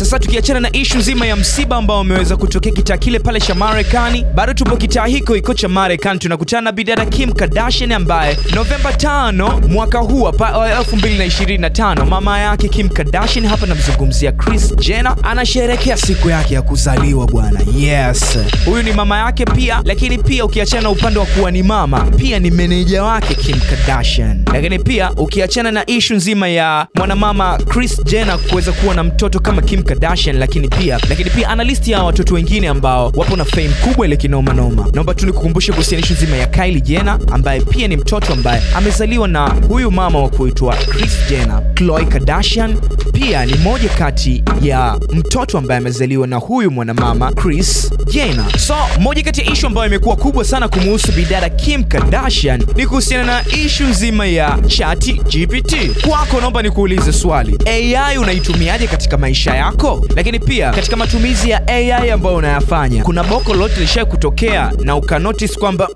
Sasa tukiachana na issue nzima ya msiba ambao umeweza kutokea kitaa kile pale cha Marekani, bado tupo kitaa iko cha Marekani, tunakutana na bidada Kim Kardashian ambaye Novemba 5 mwaka huu hapa 2025 mama yake Kim Kardashian, hapa namzungumzia Kris Jenner, anasherehekea siku yake ya kuzaliwa bwana. Yes, huyu ni mama yake pia, lakini pia ukiachana na upande wa kuwa ni mama, pia ni meneja wake Kim Kardashian. Lakini pia ukiachana na issue nzima ya mwanamama Kris Jenner kuweza kuwa na mtoto kama Kim Kardashian, lakini pia ana listi ya watoto wengine ambao wapo na fame kubwa ile kinoma noma. Naomba tu nikukumbushe kuhusu issue nzima ya Kylie Jenner ambaye pia ni mtoto ambaye amezaliwa na huyu mama wa kuitwa Kris Jenner. Khloe Kardashian pia ni moja kati ya mtoto ambaye amezaliwa na huyu mwanamama Kris Jenner. So moja kati ya issue ambayo imekuwa kubwa sana kumuhusu bidada Kim Kardashian ni kuhusiana na issue nzima ya ChatGPT. Kwako naomba nikuulize swali, AI unaitumiaje katika maisha yako? Lakini pia katika matumizi ya AI ambayo unayafanya, kuna boko lote lisha kutokea na ukanotice kwamba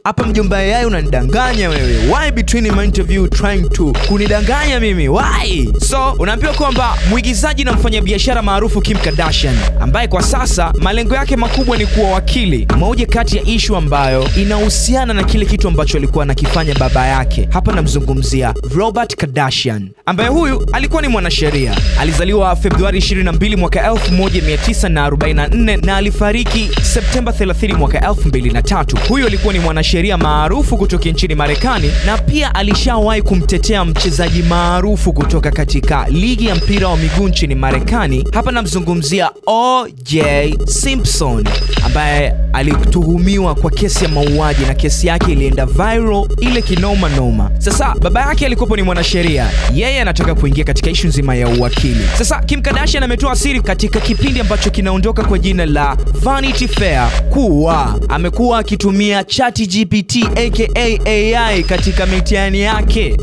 hapa mjomba AI unanidanganya wewe. Why between my interview trying to kunidanganya mimi? Why? So unaambiwa kwamba mwigizaji na mfanyabiashara maarufu Kim Kardashian ambaye kwa sasa malengo yake makubwa ni kuwa wakili, moja kati ya issue ambayo inahusiana na kile kitu ambacho alikuwa anakifanya baba yake. Hapa namzungumzia Robert Kardashian ambaye huyu alikuwa ni mwanasheria. Alizaliwa Februari 22 mwaka 1944 na alifariki Septemba 30 mwaka 2003. Huyu alikuwa ni mwanasheria maarufu kutoka nchini Marekani na pia alishawahi kumtetea mchezaji maarufu kutoka katika ligi ya mpira wa miguu nchini Marekani. Hapa namzungumzia O.J. Simpson ambaye alituhumiwa kwa kesi ya mauaji na kesi yake ilienda viral ile kinoma noma. Sasa baba yake alikuwa ni mwanasheria, yeye anataka kuingia katika issue nzima ya uwakili. Sasa Kim Kardashian ametoa siri katika kipindi ambacho kinaondoka kwa jina la Vanity Fair kuwa amekuwa akitumia ChatGPT aka AI katika mitihani yake.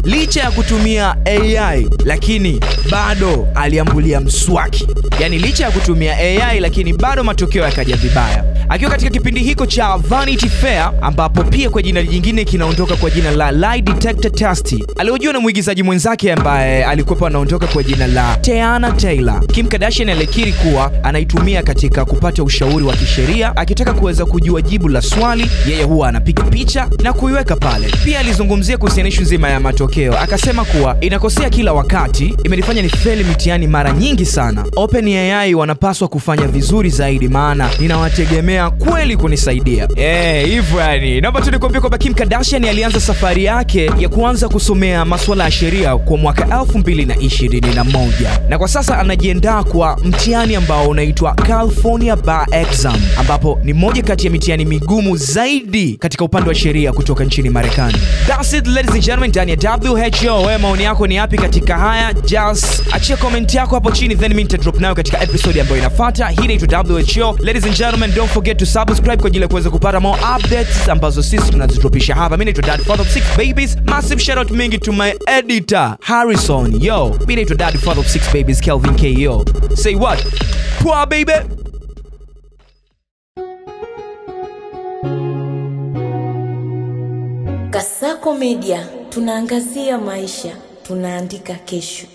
Licha ya kutumia AI lakini bado aliambulia mswaki. Yani licha ya kutumia AI lakini bado matokeo yakaja vibaya. Akiwa katika kipindi hiko cha Vanity Fair ambapo pia kwa jina jingine kinaondoka kwa jina la Lie Detector Test, alihojiwa na mwigizaji mwenzake ambaye alikuwa anaondoka kwa jina la Teyana Taylor. Kim Kardashian alikiri kuwa anaitumia katika kupata ushauri wa kisheria, akitaka kuweza kujua jibu la swali, yeye huwa anapiga picha na kuiweka pale. Pia alizungumzia kuhusiana issue nzima ya matokeo, akasema kuwa inakosea kila wakati, imenifanya nifeli mitihani mara nyingi sana. OpenAI wanapaswa kufanya vizuri zaidi maana ninawategemea kweli kunisaidia. Hivyo yani. Naomba tu nikwambie kwamba Kim Kardashian alianza safari yake ya kuanza kusomea masuala ya sheria kwa mwaka 2021 na kwa sasa anajiandaa kwa mtihani ambao unaitwa California Bar Exam, ambapo ni moja kati ya mitihani migumu zaidi katika upande wa sheria kutoka nchini Marekani. That's it ladies and gentlemen, ndani ya WHO. Wewe maoni yako ni yapi katika haya? Just achia comment yako hapo chini, then mimi nitadrop nayo katika episode ambayo inafuata. Hii ni WHO. Ladies and gentlemen, don't forget to subscribe kwa ajili ya kuweza kupata more updates ambazo sisi tunazidropisha hapa. Mimi ni Dad Father of 6 Babies. Massive shout out mingi to my editor Harrison. Yo, mimi ni Dad Father of 6 Babies Kelvin K.O. Say what? Poa baby. Kasako Media, tunaangazia maisha, tunaandika kesho.